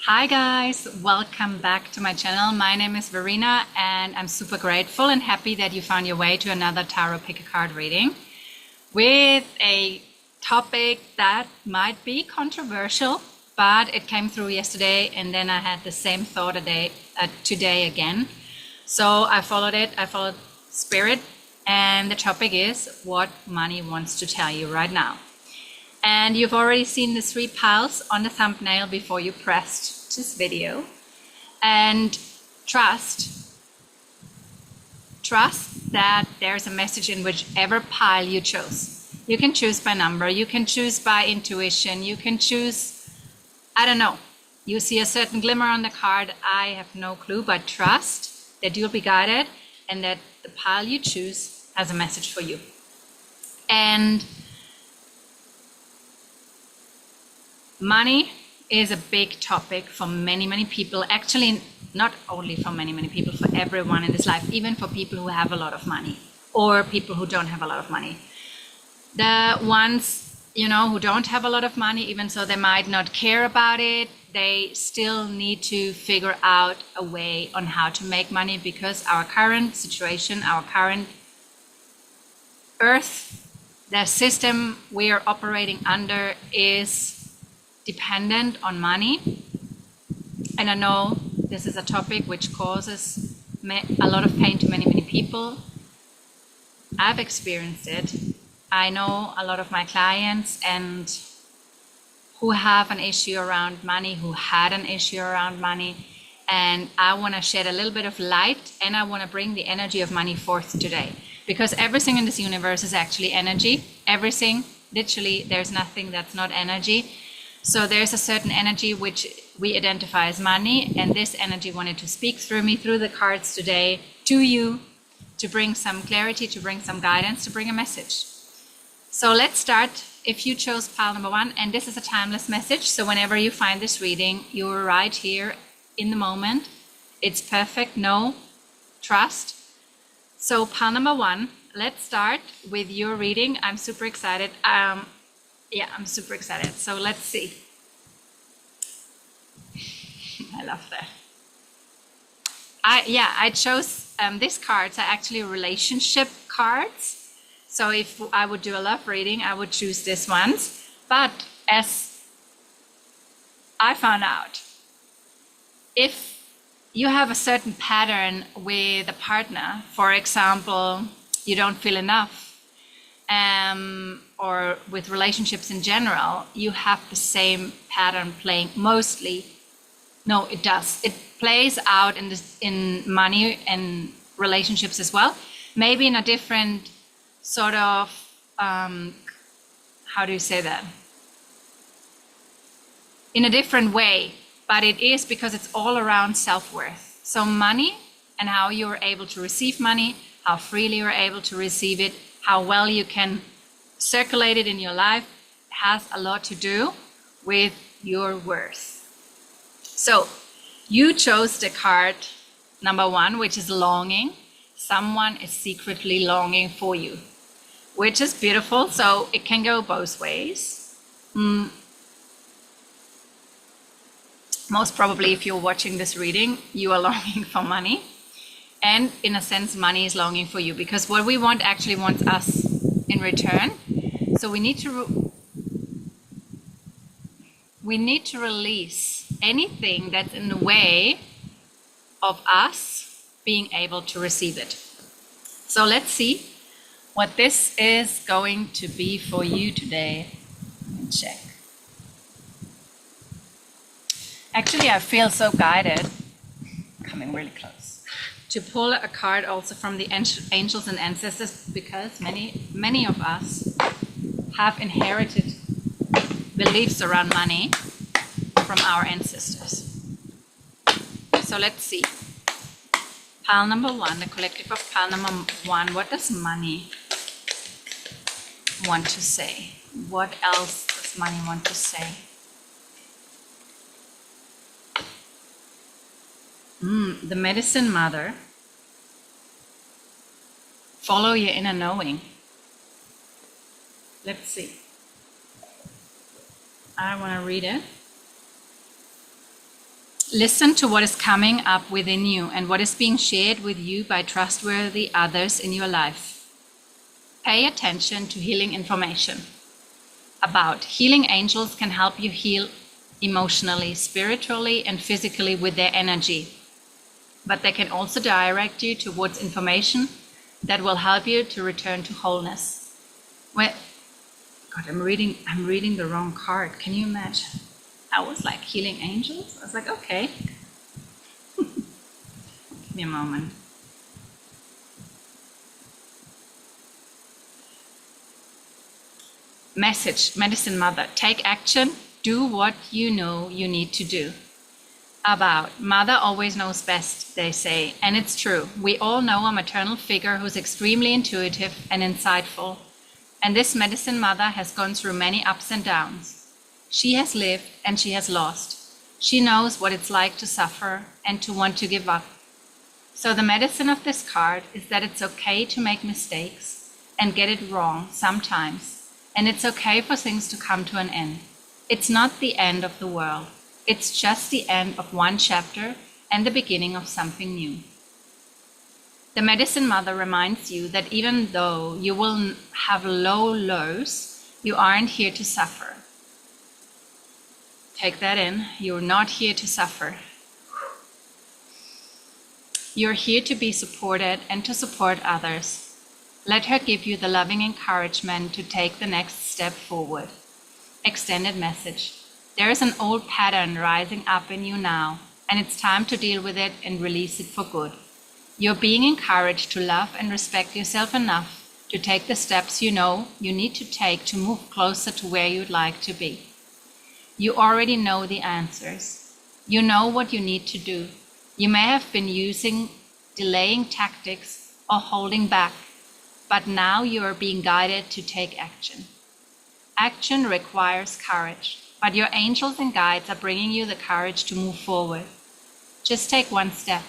Hi guys, welcome back to my channel. My name is Verena and I'm super grateful and happy that you found your way to another Tarot Pick a Card reading with a topic that might be controversial, but it came through yesterday and then I had the same thought today again. So I followed it, I followed Spirit, and the topic is what money wants to tell you right now. And you've already seen the 3 piles on the thumbnail before you pressed this video. And trust that there's a message in whichever pile you chose. You can choose by number, you can choose by intuition, you can choose, I don't know. You see a certain glimmer on the card, I have no clue, but trust that you'll be guided and that the pile you choose has a message for you. And money is a big topic for many people. Actually, not only for many people, for everyone in this life, even for people who have a lot of money or people who don't have a lot of money. The ones, who don't have a lot of money, even so they might not care about it, they still need to figure out a way on how to make money because our current situation, our current earth, the system we are operating under is dependent on money. And I know this is a topic which causes a lot of pain to many people. I've experienced it. I know a lot of my clients and who have an issue around money, who had an issue around money. And I want to shed a little bit of light and I want to bring the energy of money forth today. Because everything in this universe is actually energy. Everything, literally, there's nothing that's not energy. So there's a certain energy which we identify as money, and this energy wanted to speak through me, through the cards today, to you, to bring some clarity, to bring some guidance, to bring a message. So let's start. If you chose pile number 1, and this is a timeless message, so whenever you find this reading, you're right here in the moment. It's perfect, know, trust. So pile number 1, let's start with your reading. I'm super excited. Yeah, I'm super excited. So let's see. I love that. I chose these cards are actually relationship cards. So if I would do a love reading, I would choose these ones. But as I found out, if you have a certain pattern with a partner, for example, you don't feel enough, or with relationships in general, you have the same pattern playing mostly. No, it does. It plays out in money and relationships as well. Maybe in a different sort of, how do you say that? In a different way, but it is because it's all around self-worth. So money and how you're able to receive money, how freely you're able to receive it, how well you can circulate it in your life has a lot to do with your worth. So you chose the card number 1, which is longing. Someone is secretly longing for you, which is beautiful. So it can go both ways. Most probably if you're watching this reading, you are longing for money. And in a sense, money is longing for you because what we want actually wants us in return. So we need to release anything that's in the way of us being able to receive it. So let's see what this is going to be for you today. Let me check. Actually, I feel so guided, coming really close, to pull a card also from the angels and ancestors because many of us have inherited beliefs around money from our ancestors. So let's see. Pile number 1, the collective of pile number 1. What does money want to say? What else does money want to say? The medicine mother. Follow your inner knowing. Let's see. I want to read it. Listen to what is coming up within you and what is being shared with you by trustworthy others in your life. Pay attention to healing information. About healing angels can help you heal emotionally, spiritually, and physically with their energy. But they can also direct you towards information that will help you to return to wholeness. God, I'm reading the wrong card. Can you imagine? I was like, healing angels? I was like, okay. Give me a moment. Message, Medicine Mother, take action, do what you know you need to do. About mother always knows best, they say, and it's true. We all know a maternal figure who's extremely intuitive and insightful, and this Medicine Mother has gone through many ups and downs. She has lived and she has lost. She knows what it's like to suffer and to want to give up. So the medicine of this card is that it's okay to make mistakes and get it wrong sometimes, and it's okay for things to come to an end. It's not the end of the world. It's just the end of one chapter and the beginning of something new. The Medicine Mother reminds you that even though you will have low lows, you aren't here to suffer. Take that in. You're not here to suffer. You're here to be supported and to support others. Let her give you the loving encouragement to take the next step forward. Extended message. There is an old pattern rising up in you now, and it's time to deal with it and release it for good. You're being encouraged to love and respect yourself enough to take the steps you know you need to take to move closer to where you'd like to be. You already know the answers. You know what you need to do. You may have been using delaying tactics or holding back, but now you are being guided to take action. Action requires courage, but your angels and guides are bringing you the courage to move forward. Just take one step.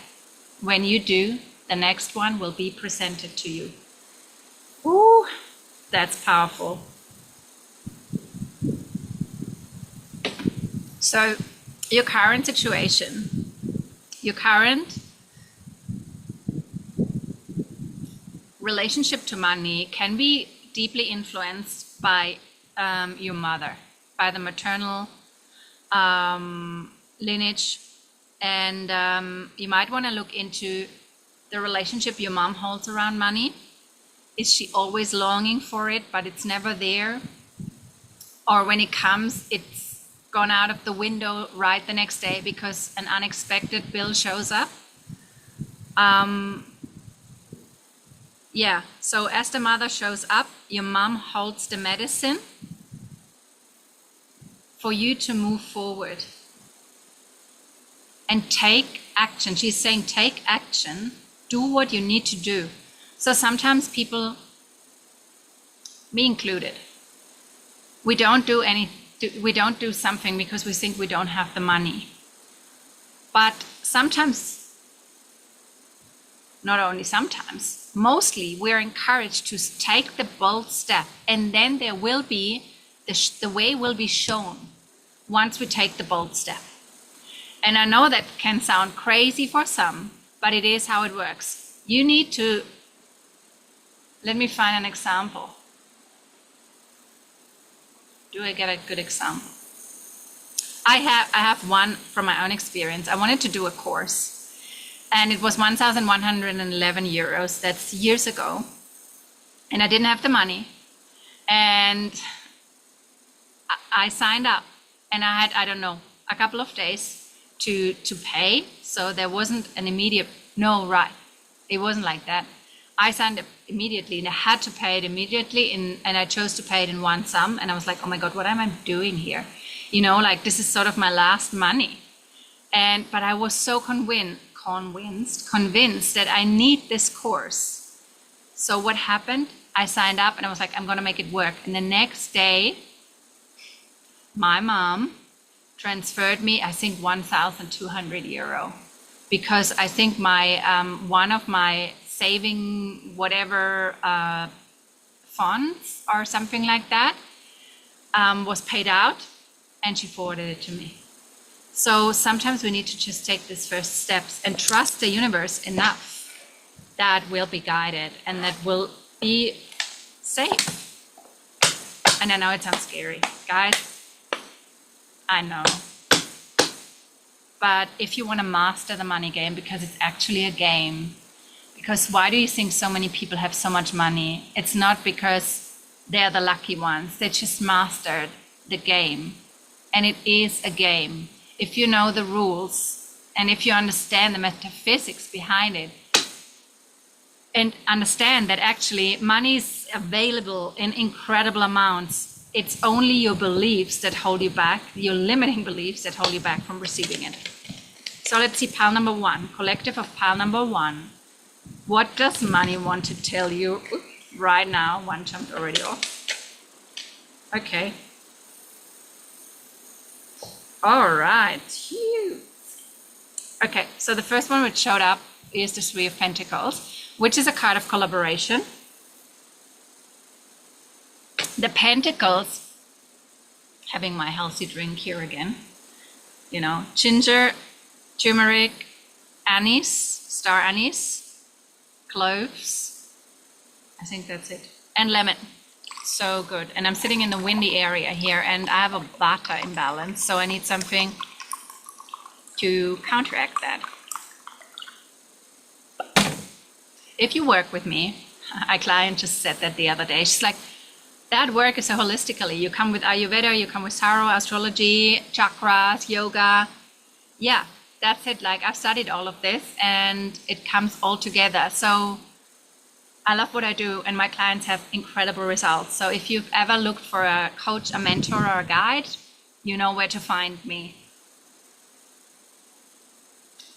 When you do, the next one will be presented to you. Ooh, that's powerful. So, your current situation, your current relationship to money can be deeply influenced by your mother, by the maternal lineage, and you might want to look into the relationship your mom holds around money. Is she always longing for it, but it's never there? Or when it comes, it's gone out of the window right the next day because an unexpected bill shows up? So as the mother shows up, your mom holds the medicine for you to move forward and take action. She's saying, take action, do what you need to do. So sometimes people, me included, we don't do something because we think we don't have the money. But sometimes, not only sometimes, mostly we're encouraged to take the bold step, and then there will be, the way will be shown once we take the bold step. And I know that can sound crazy for some, but it is how it works. You need to, let me find an example. Do I get a good example? I have one from my own experience. I wanted to do a course, and it was 1,111 euros. That's years ago. And I didn't have the money. And I signed up, and I had, I don't know, a couple of days to pay. So there wasn't an immediate, it wasn't like that. I signed up immediately, and I had to pay it immediately, and I chose to pay it in one sum. And I was like, oh my God, what am I doing here? You know, like, this is sort of my last money. But I was so convinced that I need this course. So what happened? I signed up, and I was like, I'm going to make it work. And the next day, my mom transferred me, I think, 1,200 euro, because I think my one of my saving whatever funds or something like that was paid out, and she forwarded it to me. So sometimes we need to just take these first steps and trust the universe enough that we'll be guided and that we'll be safe. And I know it sounds scary, guys. I know. But if you want to master the money game, because it's actually a game, because why do you think so many people have so much money? It's not because they're the lucky ones. They just mastered the game. And it is a game. If you know the rules and if you understand the metaphysics behind it and understand that actually money is available in incredible amounts, it's only your beliefs that hold you back, your limiting beliefs that hold you back from receiving it. So let's see pile number 1, collective of pile number 1. What does money want to tell you right now? One jumped already off. Okay. All right. Cute. Okay, so the first one which showed up is the Three of Pentacles, which is a card of collaboration. The Pentacles, having my healthy drink here again, you know, ginger, turmeric, anise, star anise, cloves, I think that's it, and lemon. So good. And I'm sitting in the windy area here and I have a vata imbalance, so I need something to counteract that. If you work with me, a client just said that the other day, she's like, that work is so holistically. You come with Ayurveda, you come with tarot, astrology, chakras, yoga. Yeah, that's it. Like I've studied all of this and it comes all together. So I love what I do and my clients have incredible results. So if you've ever looked for a coach, a mentor, or a guide, you know where to find me.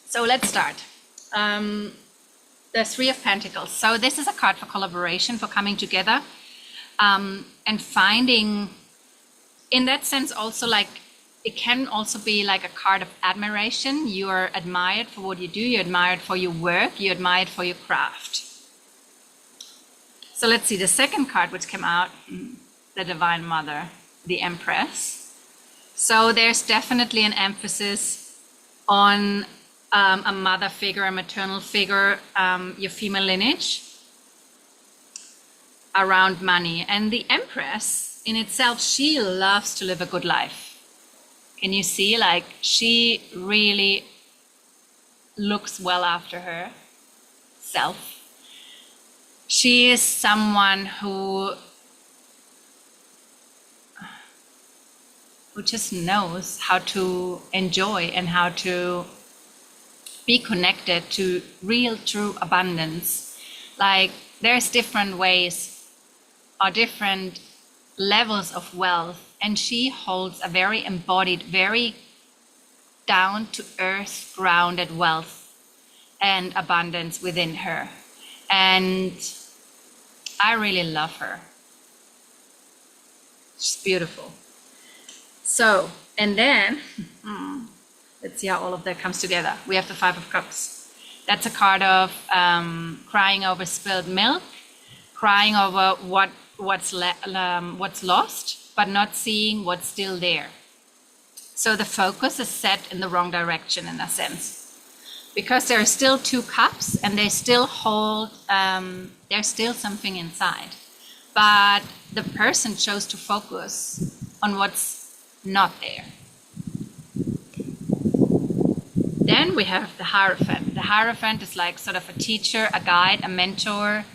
So let's start. The Three of Pentacles. So this is a card for collaboration, for coming together, and finding, in that sense also, like it can also be like a card of admiration. You are admired for what you do, you're admired for your work, you're admired for your craft. So let's see the second card which came out, the Divine Mother, the Empress. So there's definitely an emphasis on a mother figure, a maternal figure, your female lineage around money. And the Empress in itself, she loves to live a good life. Can you see, like she really looks well after herself. She is someone who just knows how to enjoy and how to be connected to real, true abundance. Like there's different ways or different levels of wealth, and she holds a very embodied, very down to earth, grounded wealth and abundance within her. And I really love her. She's beautiful. So, and then, let's see how all of that comes together. We have the Five of Cups. That's a card of crying over spilled milk, crying over what's lost, but not seeing what's still there. So the focus is set in the wrong direction in a sense. Because there are still two cups and they still hold, there's still something inside. But the person chose to focus on what's not there. Then we have the Hierophant. The Hierophant is like sort of a teacher, a guide, a mentor.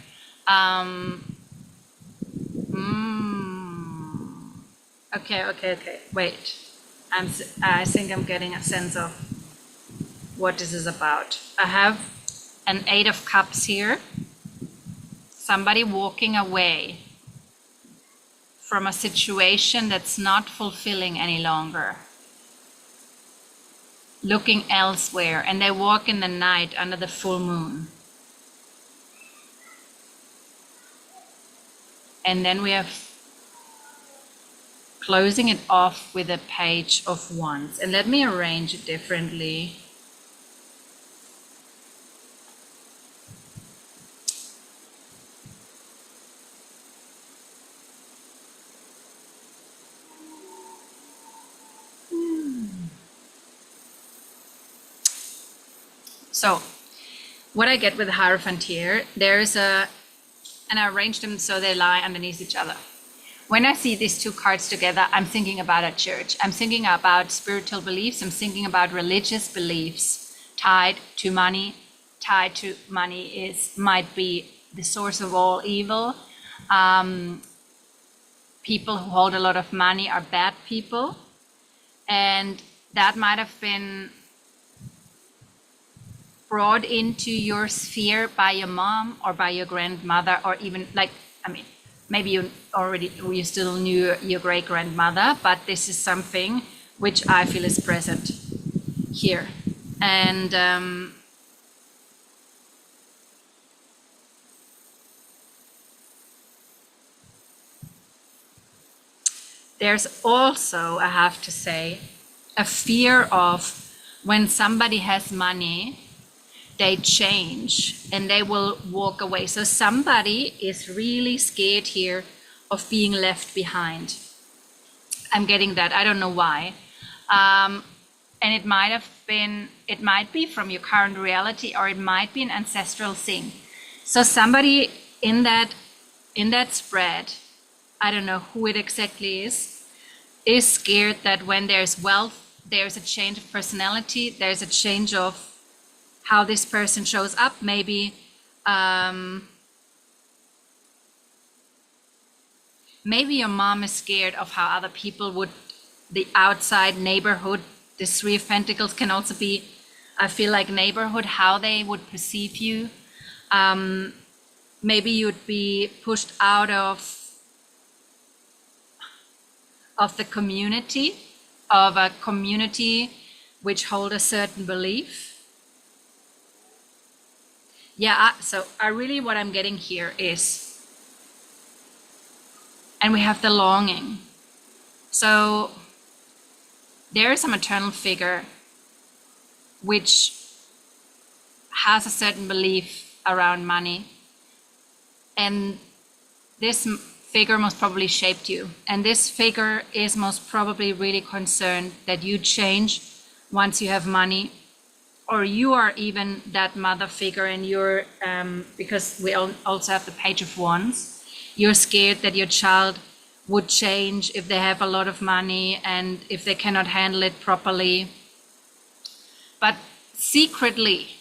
Okay. Wait. I think I'm getting a sense of what this is about. I have an Eight of Cups here. Somebody walking away from a situation that's not fulfilling any longer. Looking elsewhere, and they walk in the night under the full moon. And then we have closing it off with a Page of Wands. And let me arrange it differently. So what I get with the Hierophant here, and I arranged them so they lie underneath each other. When I see these two cards together, I'm thinking about a church. I'm thinking about spiritual beliefs. I'm thinking about religious beliefs tied to money. Tied to money might be the source of all evil. People who hold a lot of money are bad people. And that might have been brought into your sphere by your mom or by your grandmother, or even maybe you still knew your great grandmother, but this is something which I feel is present here. And there's also, I have to say, a fear of when somebody has money, they change and they will walk away. So somebody is really scared here of being left behind. I'm getting that. I don't know why. And it might be from your current reality, or it might be an ancestral thing. So somebody in that spread, I don't know who it exactly is scared that when there's wealth, there's a change of personality, there's a change of how this person shows up. Maybe your mom is scared of how other people would, the outside neighborhood. This Three of Pentacles can also be, I feel like, neighborhood, how they would perceive you. Maybe you'd be pushed out of the community, of a community which hold a certain belief. Yeah, so what I'm getting here is, and we have the longing. So there is a maternal figure which has a certain belief around money, and this figure most probably shaped you, and this figure is most probably really concerned that you change once you have money, or you are even that mother figure, and you're because we also have the Page of Wands. You're scared that your child would change if they have a lot of money and if they cannot handle it properly. But secretly,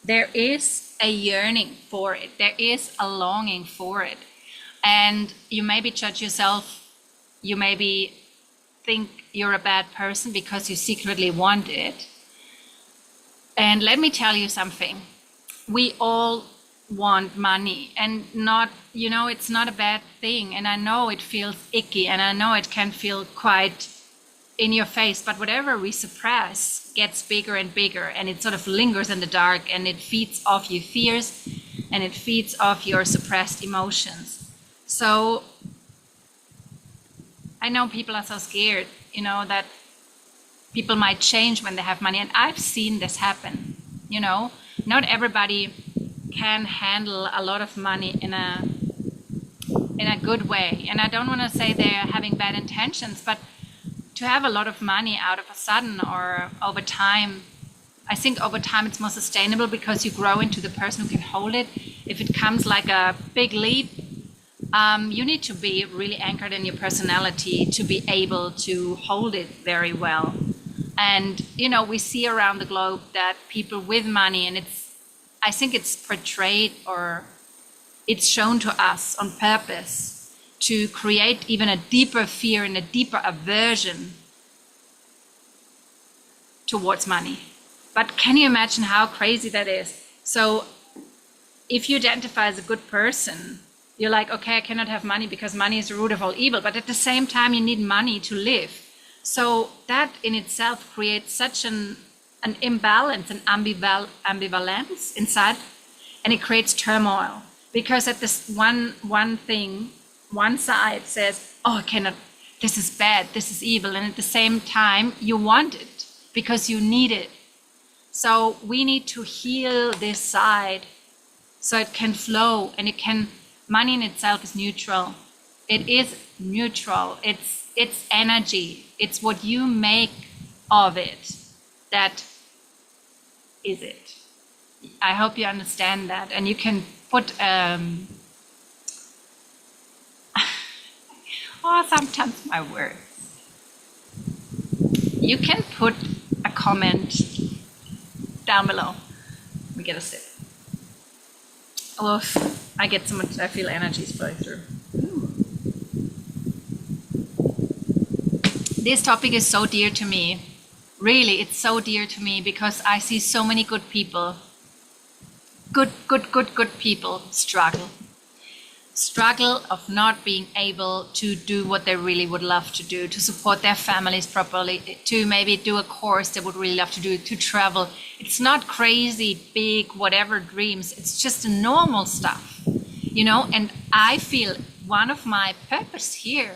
there is a yearning for it. There is a longing for it. And you maybe judge yourself. You maybe think you're a bad person because you secretly want it. And let me tell you something. We all want money, and it's not a bad thing. And I know it feels icky, and I know it can feel quite in your face, but whatever we suppress gets bigger and bigger, and it sort of lingers in the dark, and it feeds off your fears, and it feeds off your suppressed emotions. So I know people are so scared, that people might change when they have money. And I've seen this happen. Not everybody can handle a lot of money in a good way. And I don't want to say they're having bad intentions, but to have a lot of money out of a sudden or over time, I think over time it's more sustainable because you grow into the person who can hold it. If it comes like a big leap, you need to be really anchored in your personality to be able to hold it very well. And, we see around the globe that people with money, and I think it's portrayed, or it's shown to us on purpose to create even a deeper fear and a deeper aversion towards money. But can you imagine how crazy that is? So if you identify as a good person, you're like, okay, I cannot have money because money is the root of all evil. But at the same time, you need money to live. So that in itself creates such an imbalance, an ambivalence inside, and it creates turmoil. Because at this one thing, one side says, oh, I cannot, this is bad, this is evil. And at the same time, you want it because you need it. So we need to heal this side so it can flow, and money in itself is neutral. It is neutral. It's energy. It's what you make of it that is it? I hope you understand that. And you can put, sometimes my words. You can put a comment down below. Let me get a sip. Oh, I get so much, I feel energies flowing through. This topic is so dear to me. Really, it's so dear to me because I see so many good people, good people struggle of not being able to do what they really would love to do, to support their families properly, to maybe do a course they would really love to do, to travel. It's not crazy, big, whatever dreams. It's just normal stuff, you know? And I feel one of my purpose here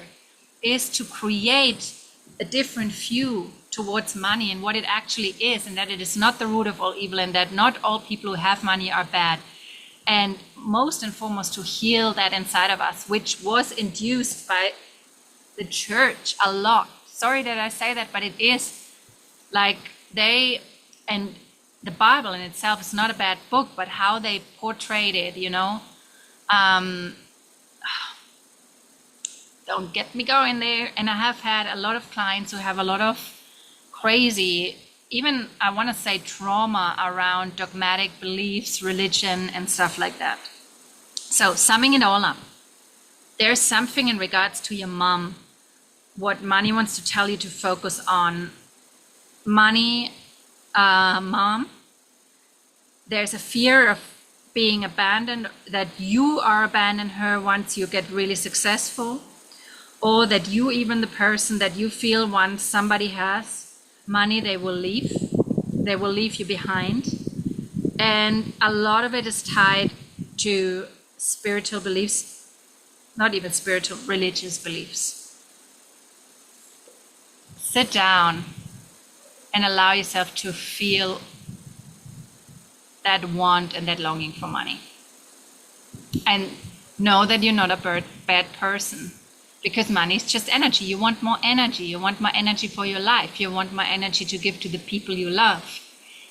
is to create a different view towards money and what it actually is, and that it is not the root of all evil, and that not all people who have money are bad. And most and foremost, to heal that inside of us, which was induced by the church a lot. Sorry that I say that, but it is like and the Bible in itself is not a bad book, but how they portrayed it, you know. Don't get me going there. And I have had a lot of clients who have a lot of crazy, even I want to say trauma around dogmatic beliefs, religion, and stuff like that. So summing it all up, there's something in regards to your mom, what money wants to tell you to focus on. Money, mom, there's a fear of being abandoned, that you are abandon her once you get really successful, or that you, even the person that you feel once somebody has money, they will leave you behind. And a lot of it is tied to spiritual beliefs, not even spiritual, religious beliefs. Sit down and allow yourself to feel that want and that longing for money. And know that you're not a bad person, because money is just energy. You want more energy. You want more energy for your life. You want more energy to give to the people you love.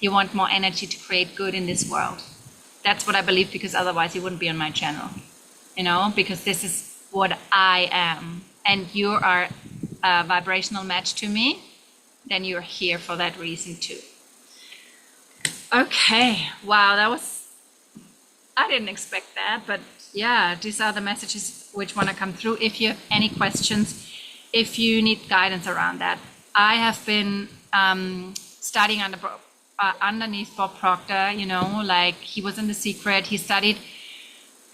You want more energy to create good in this world. That's what I believe, because otherwise you wouldn't be on my channel, you know, because this is what I am. And you are a vibrational match to me, then you're here for that reason too. Okay, wow, I didn't expect that, but yeah, these are the messages which want to come through. If you have any questions, if you need guidance around that, I have been studying underneath Bob Proctor, you know, like he was in The Secret. He studied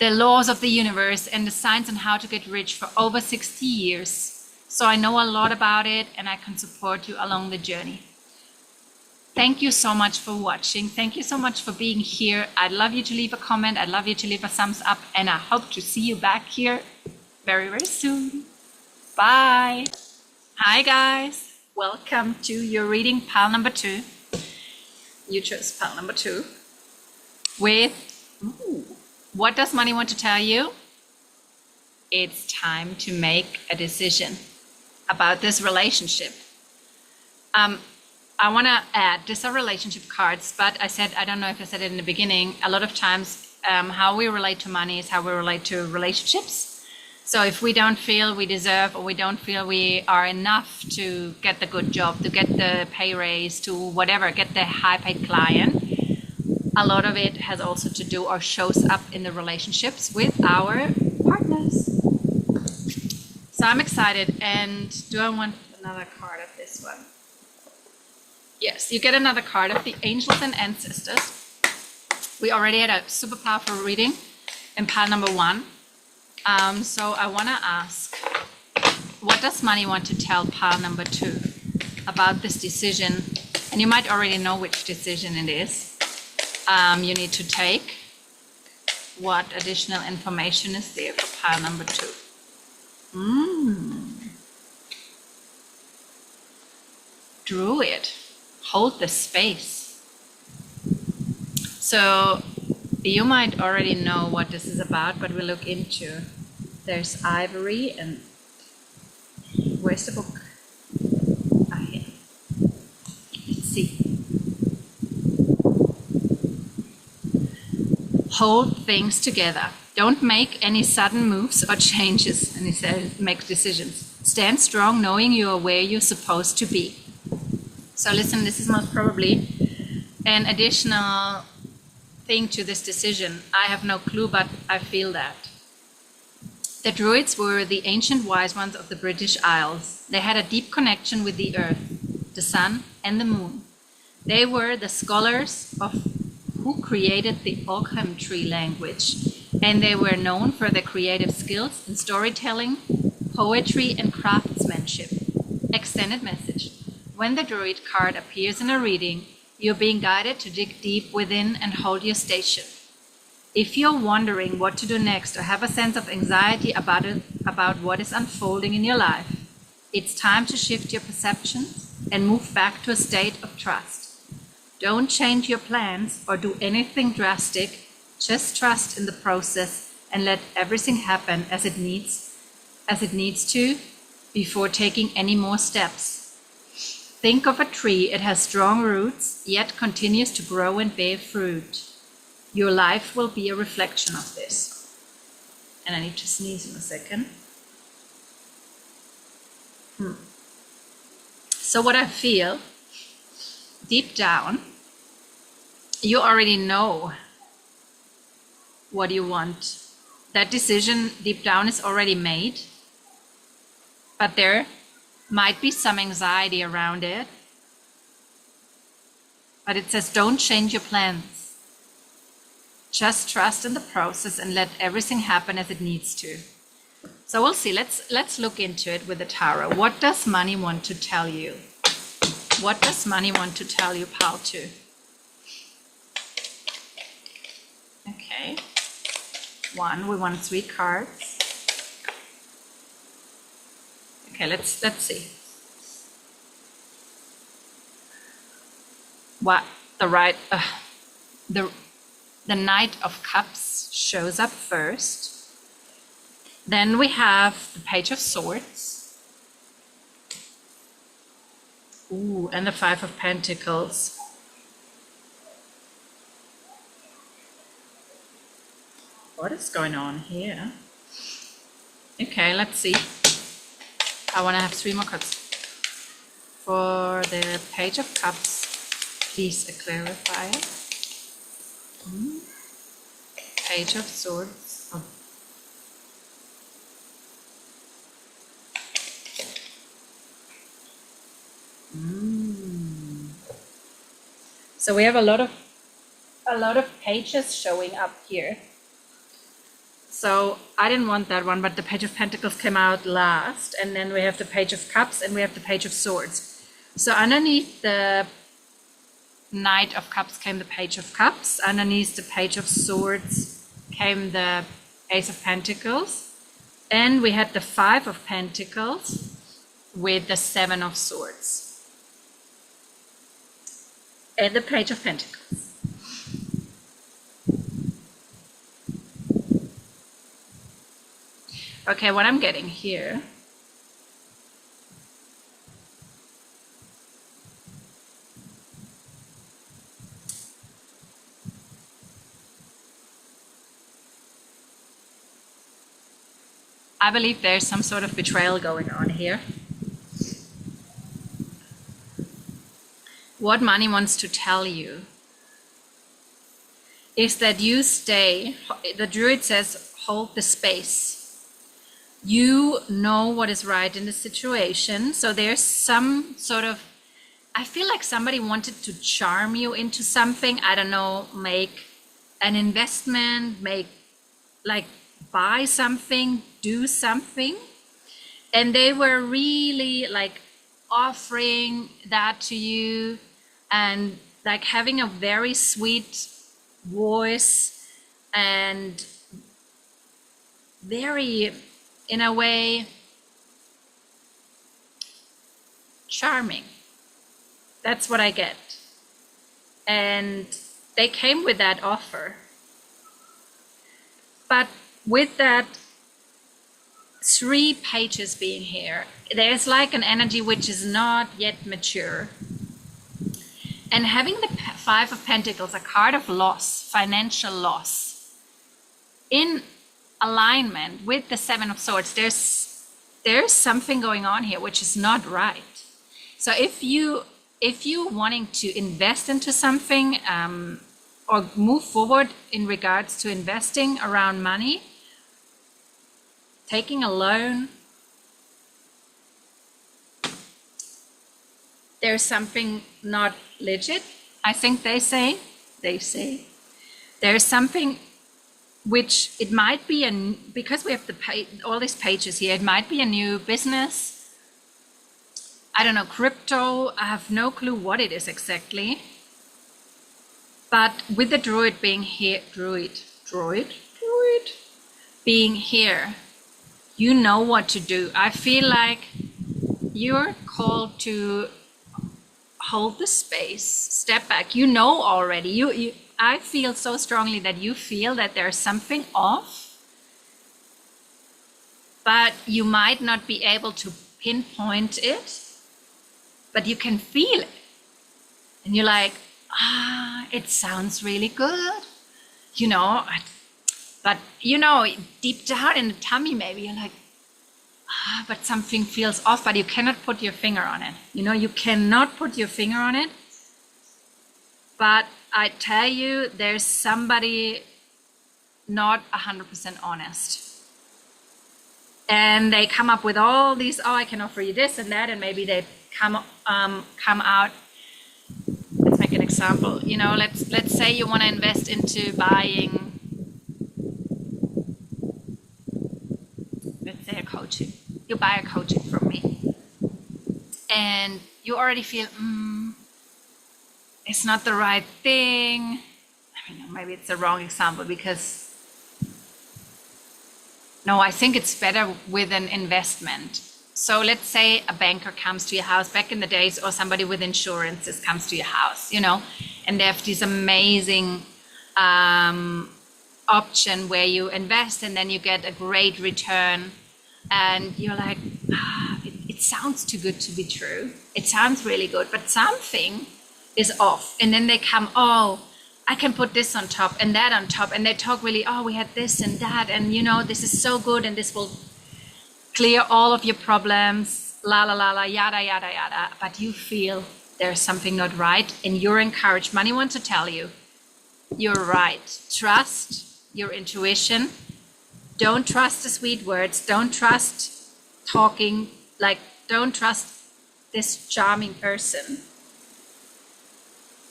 the laws of the universe and the science on how to get rich for over 60 years. So I know a lot about it, and I can support you along the journey. Thank you so much for watching. Thank you so much for being here. I'd love you to leave a comment. I'd love you to leave a thumbs up. And I hope to see you back here very, very soon. Bye. Hi, guys. Welcome to your reading, pile number 2. You chose pile number 2. With, what does money want to tell you? It's time to make a decision about this relationship. I want to add, these are relationship cards, but I don't know if I said it in the beginning, a lot of times how we relate to money is how we relate to relationships. So if we don't feel we deserve, or we don't feel we are enough to get the good job, to get the pay raise, to whatever, get the high paid client, a lot of it has also to do or shows up in the relationships with our partners. So I'm excited. And do I want another card of this one? Yes, you get another card of the angels and ancestors. We already had a super powerful reading in pile number 1. So I want to ask, what does money want to tell pile number 2 about this decision? And you might already know which decision it is. You need to take. What additional information is there for pile number 2? Druid. Hold the space. So you might already know what this is about, but we'll look into. There's ivory, and where's the book? Here. Let's see. hold things together. Don't make any sudden moves or changes. And he said, make decisions. Stand strong, knowing you are where you're supposed to be. So listen, this is most probably an additional thing to this decision. I have no clue, but I feel that. The Druids were the ancient wise ones of the British Isles. They had a deep connection with the earth, the sun, and the moon. They were the scholars who created the alchemy language, and they were known for their creative skills in storytelling, poetry, and craftsmanship. Extended message. When the Druid card appears in a reading, you're being guided to dig deep within and hold your station. If you're wondering what to do next or have a sense of anxiety about what is unfolding in your life, it's time to shift your perceptions and move back to a state of trust. Don't change your plans or do anything drastic. Just trust in the process and let everything happen as it needs to before taking any more steps. Think of a tree. It has strong roots, yet continues to grow and bear fruit. Your life will be a reflection of this. And I need to sneeze in a second. So what I feel, deep down, you already know what you want. That decision deep down is already made, but there might be some anxiety around it. But it says, don't change your plans. Just trust in the process and let everything happen as it needs to. So we'll see. Let's look into it with the tarot. What does money want to tell you? What does money want to tell you, pile 2? Okay. 1, we want 3 cards. Okay, let's see. What the Knight of Cups shows up first. Then we have the Page of Swords. Ooh, and the 5 of Pentacles. What is going on here? Okay, let's see. I want to have 3 more cards. For the Page of Cups, please a clarifier. Page of Swords. Oh. So we have a lot of pages showing up here. So I didn't want that one, but the Page of Pentacles came out last, and then we have the Page of Cups and we have the Page of Swords. So underneath the Knight of Cups came the Page of Cups. Underneath the Page of Swords came the Ace of Pentacles. And we had the 5 of Pentacles with the 7 of Swords. And the Page of Pentacles. Okay, what I'm getting here. I believe there's some sort of betrayal going on here. What money wants to tell you is that you stay, the Druid says, hold the space. You know what is right in the situation. So there's some sort of, I feel like somebody wanted to charm you into something. I don't know, make an investment, buy something, do something. And they were really offering that to you and having a very sweet voice and very, in a way, charming. That's what I get. And they came with that offer. But with that 3 pages being here, there's an energy which is not yet mature. And having the 5 of Pentacles, a card of loss, financial loss. in alignment with the Seven of Swords, there's something going on here which is not right. So if you wanting to invest into something or move forward in regards to investing around money, taking a loan, there's something not legit. I think they say there's something which it might be because we have all these pages here, it might be a new business. I don't know, crypto, I have no clue what it is exactly. But with the druid being here, druid being here, you know what to do. I feel like you're called to hold the space, step back. You know already. I feel so strongly that you feel that there's something off, but you might not be able to pinpoint it, but you can feel it. And you're like, it sounds really good, but deep down in the tummy, maybe you're like, but something feels off, but you cannot put your finger on it. You cannot put your finger on it. But I tell you, there's somebody not 100% honest. And they come up with all these, I can offer you this and that, and maybe they come out. Let's make an example. Let's say you want to invest into buying, let's say a coaching. You buy a coaching from me, and you already feel, it's not the right thing. I mean, maybe it's the wrong example because, no, I think it's better with an investment. So let's say a banker comes to your house back in the days, or somebody with insurances comes to your house, and they have this amazing option where you invest and then you get a great return. And you're like, it sounds too good to be true. It sounds really good, but something is off. And then they come, I can put this on top and that on top. And they talk really, we had this and that. And, this is so good. And this will clear all of your problems, la, la, la, la, yada, yada, yada. But you feel there's something not right. And you're encouraged. Money wants to tell you, you're right. Trust your intuition. Don't trust the sweet words. Don't trust talking, don't trust this charming person.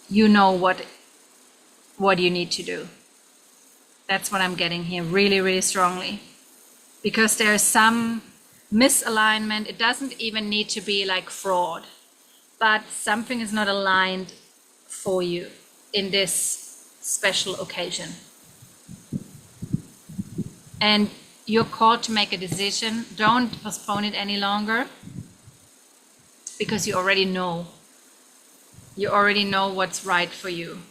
You know what you need to do. That's what I'm getting here really, really strongly. Because there's some misalignment. It doesn't even need to be like fraud, but something is not aligned for you in this special occasion. And you're called to make a decision. Don't postpone it any longer, because you already know. You already know what's right for you.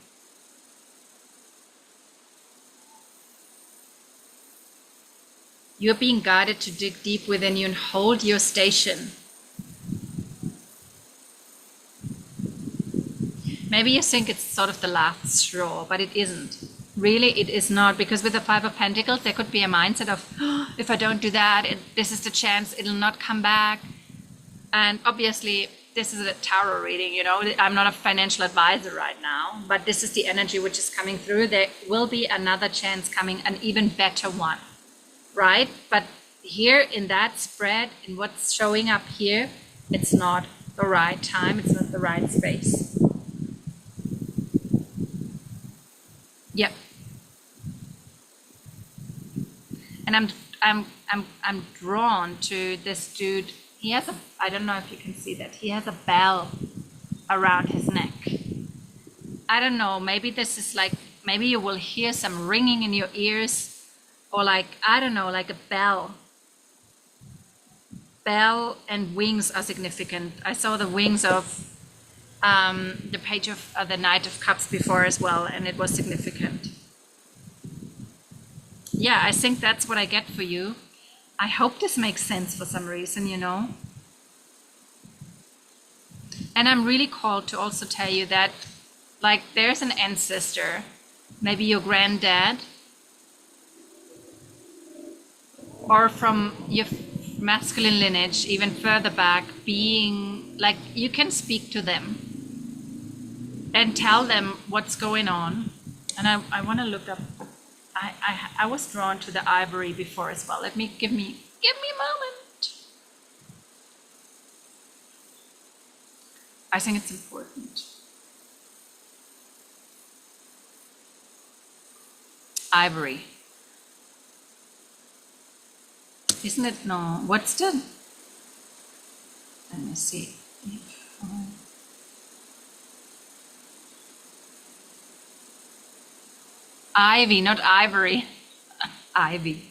You're being guided to dig deep within you and hold your station. Maybe you think it's sort of the last straw, but it isn't. Really, it is not, because with the Five of Pentacles, there could be a mindset of, if I don't do that, this is the chance, it'll not come back. And obviously, this is a tarot reading, I'm not a financial advisor right now, but this is the energy which is coming through. There will be another chance coming, an even better one, right? But here in that spread, in what's showing up here, it's not the right time, it's not the right space. Yep. And I'm drawn to this dude. He has I don't know if you can see that. He has a bell around his neck. I don't know, maybe this is maybe you will hear some ringing in your ears, or I don't know, like a bell. Bell and wings are significant. I saw the wings of the page of the Knight of Cups before as well, and it was significant. Yeah, I think that's what I get for you. I hope this makes sense for some reason, And I'm really called to also tell you that, there's an ancestor, maybe your granddad, or from your masculine lineage, even further back, being like, you can speak to them and tell them what's going on. And I want to look up. I was drawn to the ivory before as well. Give me a moment. I think it's important. Ivory. Isn't it? No. What's the? Let me see. Ivy, not ivory. Ivy.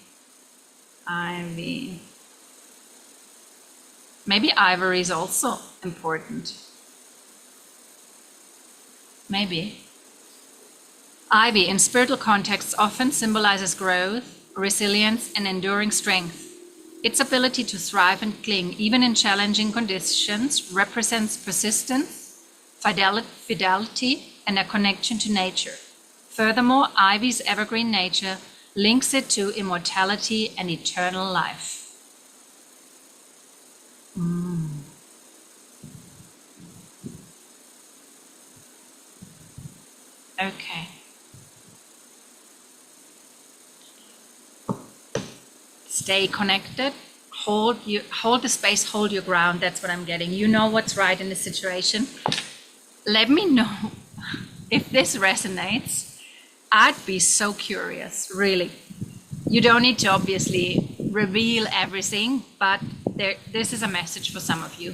Ivy. Maybe ivory is also important. Maybe. Ivy in spiritual contexts often symbolizes growth, resilience, and enduring strength. Its ability to thrive and cling, even in challenging conditions, represents persistence, fidelity, and a connection to nature. Furthermore, ivy's evergreen nature links it to immortality and eternal life. Okay. Stay connected. Hold the space, hold your ground. That's what I'm getting. You know what's right in the situation. Let me know if this resonates. I'd be so curious, really. You don't need to obviously reveal everything, but this is a message for some of you.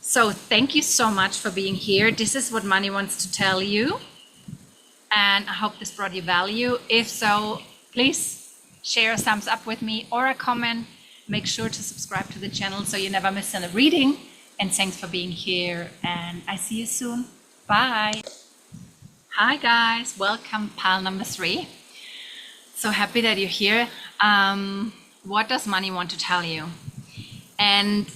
So thank you so much for being here. This is what money wants to tell you. And I hope this brought you value. If so, please share a thumbs up with me or a comment. Make sure to subscribe to the channel so you never miss a reading. And thanks for being here. And I see you soon. Bye. Hi guys, welcome pile number 3. So happy that you're here. What does money want to tell you? And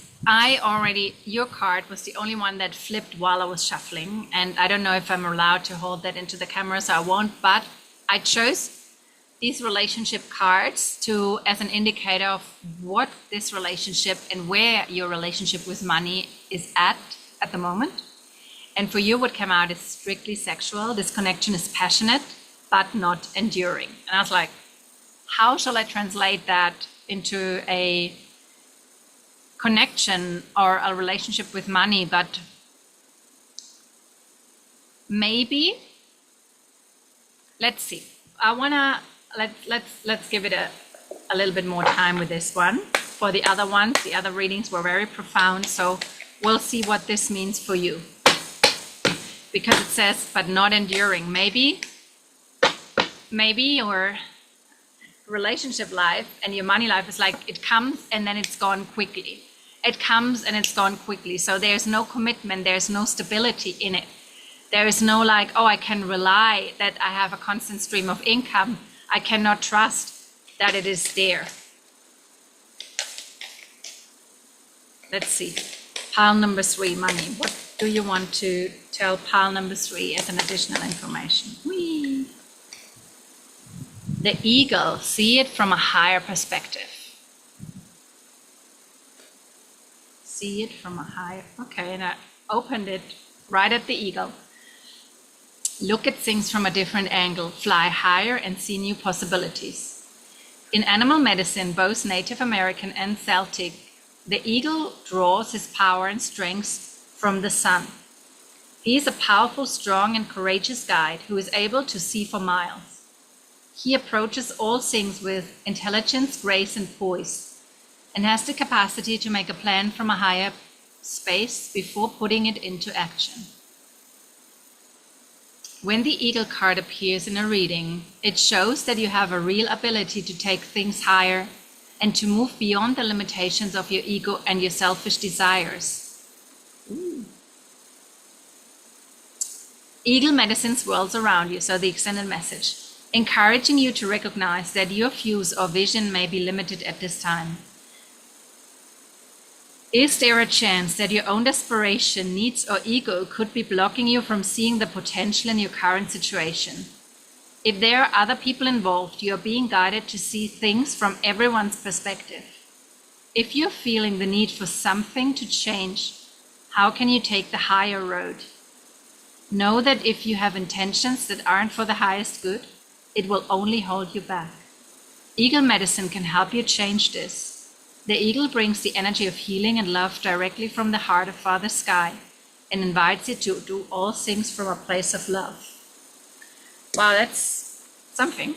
your card was the only one that flipped while I was shuffling. And I don't know if I'm allowed to hold that into the camera, so I won't, but I chose these relationship cards as an indicator of what this relationship and where your relationship with money is at the moment. And for you, what came out is strictly sexual. This connection is passionate, but not enduring. And I was like, how shall I translate that into a connection or a relationship with money? But maybe, let's see. Let's give it a little bit more time with this one. For the other ones, the other readings were very profound. So we'll see what this means for you. Because it says, but not enduring. Maybe your relationship life and your money life is like, it comes and then it's gone quickly. It comes and it's gone quickly. So there's no commitment, there's no stability in it. There is no like, oh, I can rely that I have a constant stream of income. I cannot trust that it is there. Let's see. Pile number 3, money. What do you want to tell pile number 3 as an additional information? Whee! The eagle, see it from a higher perspective. See it from a higher, okay, and I opened it right at the eagle. Look at things from a different angle, fly higher and see new possibilities. In animal medicine, both Native American and Celtic, the eagle draws his power and strength from the sun. He is a powerful, strong, and courageous guide who is able to see for miles. He approaches all things with intelligence, grace, and poise, and has the capacity to make a plan from a higher space before putting it into action. When the eagle card appears in a reading, it shows that you have a real ability to take things higher and to move beyond the limitations of your ego and your selfish desires. Ooh. Eagle medicine swirls around you, so the extended message, encouraging you to recognize that your views or vision may be limited at this time. Is there a chance that your own desperation, needs, or ego could be blocking you from seeing the potential in your current situation? If there are other people involved, you are being guided to see things from everyone's perspective. If you're feeling the need for something to change, how can you take the higher road? Know that if you have intentions that aren't for the highest good, it will only hold you back. Eagle medicine can help you change this. The eagle brings the energy of healing and love directly from the heart of Father Sky and invites you to do all things from a place of love. Wow, that's something.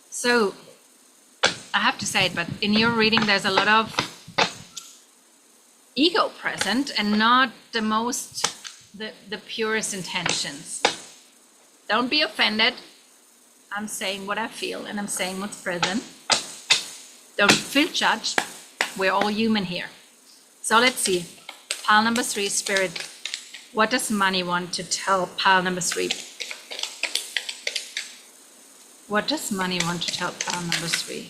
So I have to say it, but in your reading, there's a lot of ego present and not the purest intentions. Don't be offended. I'm saying what I feel and I'm saying what's present. Don't feel judged. We're all human here. So let's see. Pile number 3, Spirit. What does money want to tell pile number 3? What does money want to tell pile number 3?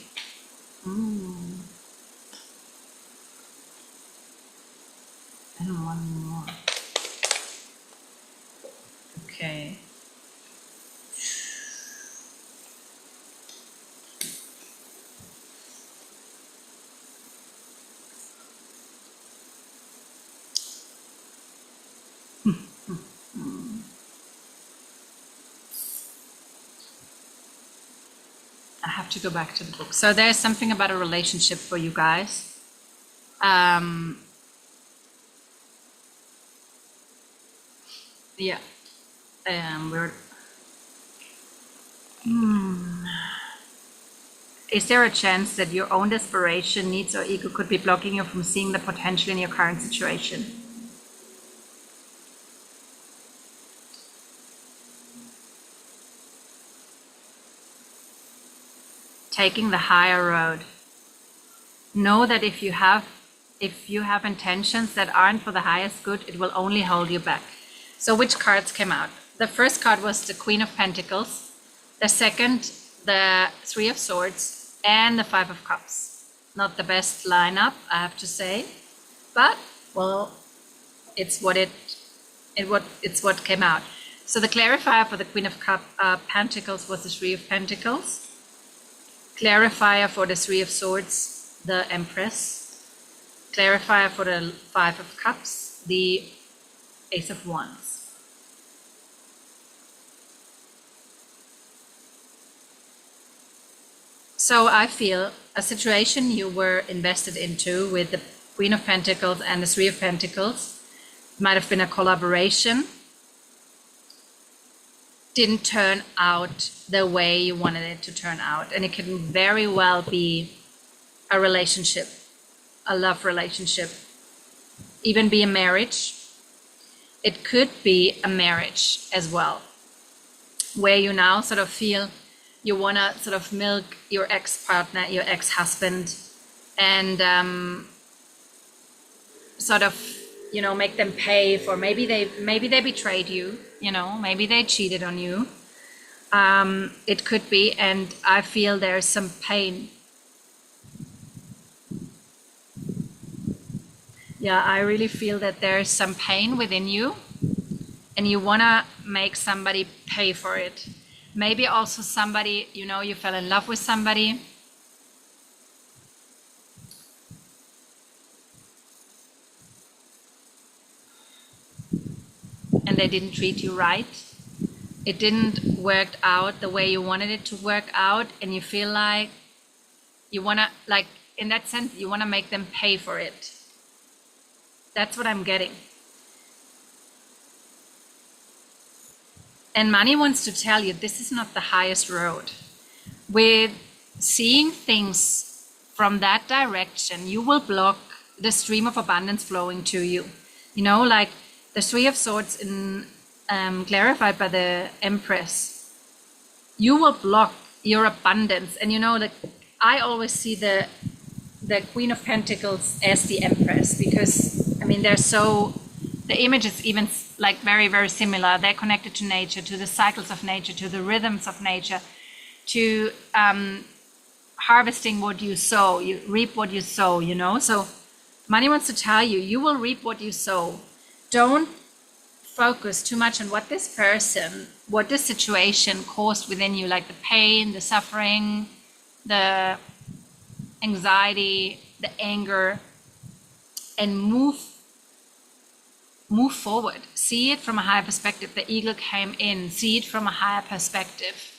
And one more. Okay. I have to go back to the book. So there's something about a relationship for you guys. Yeah. Is there a chance that your own desperation, needs, or ego could be blocking you from seeing the potential in your current situation? Taking the higher road. Know that if you have intentions that aren't for the highest good, it will only hold you back. So which cards came out? The first card was the Queen of Pentacles. The second, the Three of Swords, and the Five of Cups. Not the best lineup, I have to say, but well, it's what came out. So the clarifier for the Queen of Pentacles was the Three of Pentacles. Clarifier for the Three of Swords, the Empress. Clarifier for the Five of Cups, the Ace of Wands. So I feel a situation you were invested into with the Queen of Pentacles and the Three of Pentacles might have been a collaboration, didn't turn out the way you wanted it to turn out. And it can very well be a relationship, a love relationship, even be a marriage. It could be a marriage as well, where you now sort of feel you want to sort of milk your ex-partner, your ex-husband, and sort of, you know, make them pay for, maybe they betrayed you, you know, maybe they cheated on you. It could be, and I feel there's some pain. Yeah, I really feel that there's some pain within you, and you want to make somebody pay for it. Maybe also somebody, you know, you fell in love with somebody. And they didn't treat you right. It didn't work out the way you wanted it to work out. And you feel like you want to, like, in that sense, you want to make them pay for it. That's what I'm getting. And money wants to tell you this is not the highest road. With seeing things from that direction, you will block the stream of abundance flowing to you. You know, like the Three of Swords clarified by the Empress. You will block your abundance. And you know, like I always see the Queen of Pentacles as the Empress, because I mean the image is even like very, very similar. They're connected to nature, to the cycles of nature, to the rhythms of nature, to harvesting what you sow. You reap what you sow, you know. So money wants to tell you, you will reap what you sow. Don't focus too much on what this person, what this situation caused within you, like the pain, the suffering, the anxiety, the anger, and move forward. See it from a higher perspective. The eagle came in. See it from a higher perspective.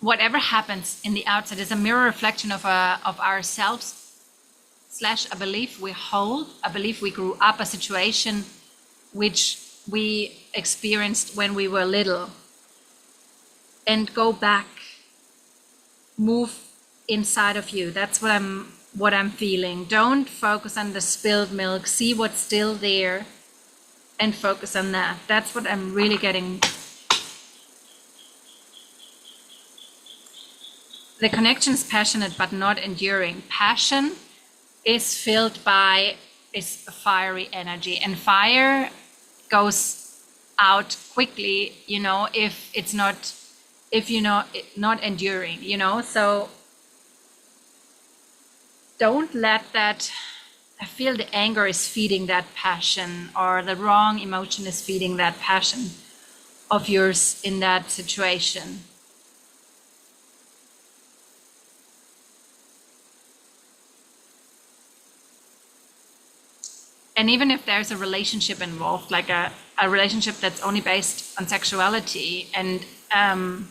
Whatever happens in the outside is a mirror reflection of ourselves / a belief we hold, a belief we grew up, a situation which we experienced when we were little. And go back, move inside of you. That's what I'm feeling. Don't focus on the spilled milk. See what's still there and focus on that. That's what I'm really getting. The connection is passionate but not enduring. Passion is filled by is fiery energy, and fire goes out quickly, if it's not enduring, so don't let that. I feel the anger is feeding that passion, or the wrong emotion is feeding that passion of yours in that situation. And even if there's a relationship involved, like a relationship that's only based on sexuality, and I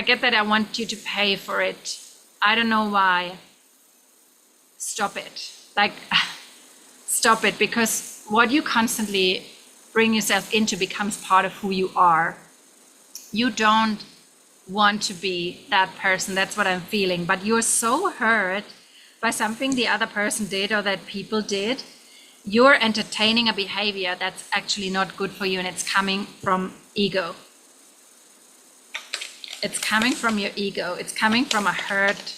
get that I want you to pay for it. I don't know why. Stop it. Stop it, because what you constantly bring yourself into becomes part of who you are. You don't want to be that person. That's what I'm feeling. But you're so hurt by something the other person did or that people did. You're entertaining a behavior that's actually not good for you, and it's coming from ego. It's coming from your ego. It's coming from a hurt.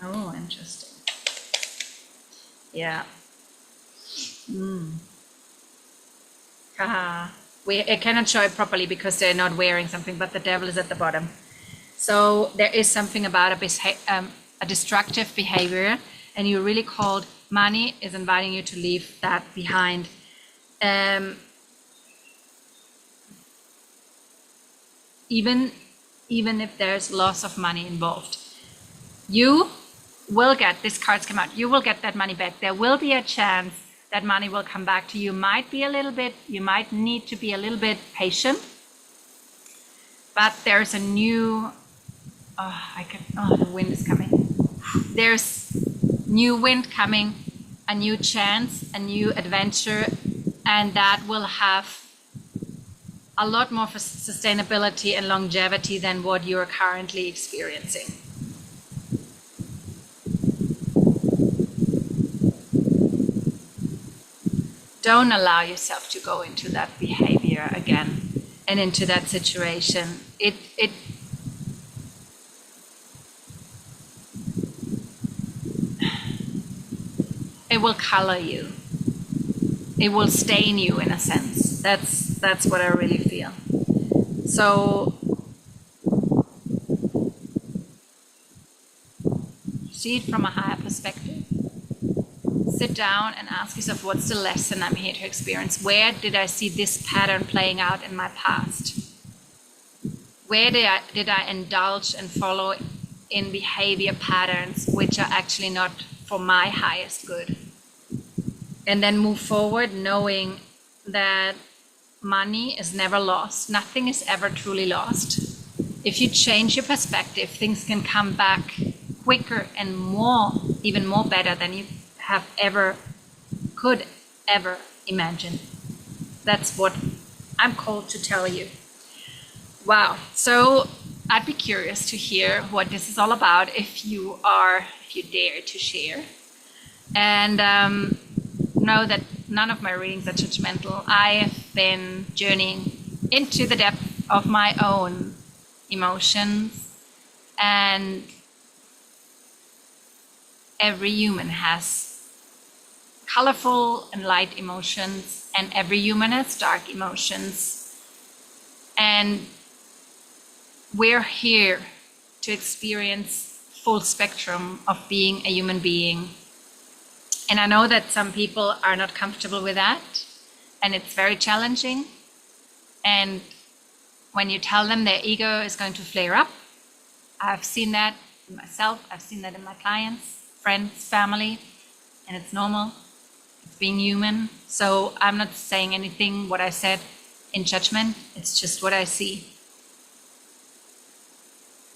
Oh, interesting. Yeah. Haha. I cannot show it properly because they're not wearing something, but the devil is at the bottom. So there is something about a destructive behavior, and you're really called. Money is inviting you to leave that behind. Even if there's loss of money involved, you will get, these cards come out, you will get that money back. There will be a chance that money will come back to you. You might need to be a little bit patient, but there's a new, the wind is coming. There's new wind coming, a new chance, a new adventure, and that will have a lot more for sustainability and longevity than what you're currently experiencing. Don't allow yourself to go into that behavior again and into that situation. It will color you. It will stain you in a sense. That's what I really feel. So see it from a higher perspective. Sit down and ask yourself, what's the lesson I'm here to experience? Where did I see this pattern playing out in my past? Where did I indulge and follow in behavior patterns which are actually not for my highest good? And then move forward knowing that money is never lost. Nothing is ever truly lost. If you change your perspective, things can come back quicker and even more better than you could ever imagine. That's what I'm called to tell you. Wow. So I'd be curious to hear what this is all about if you dare to share. And know that none of my readings are judgmental. I have been journeying into the depth of my own emotions, and every human has colorful and light emotions, and every human has dark emotions. And we're here to experience full spectrum of being a human being. And I know that some people are not comfortable with that, and it's very challenging. And when you tell them their ego is going to flare up, I've seen that in myself, I've seen that in my clients, friends, family, and it's normal. It's being human. So I'm not saying anything what I said in judgment, it's just what I see.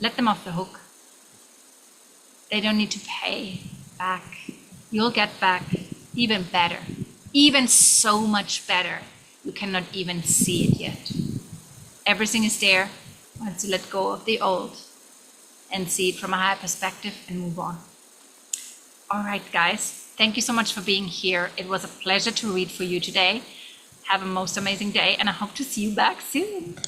Let them off the hook. They don't need to pay back. You'll get back even better, even so much better. You cannot even see it yet. Everything is there once you let go of the old and see it from a higher perspective and move on. All right, guys, thank you so much for being here. It was a pleasure to read for you today. Have a most amazing day, and I hope to see you back soon.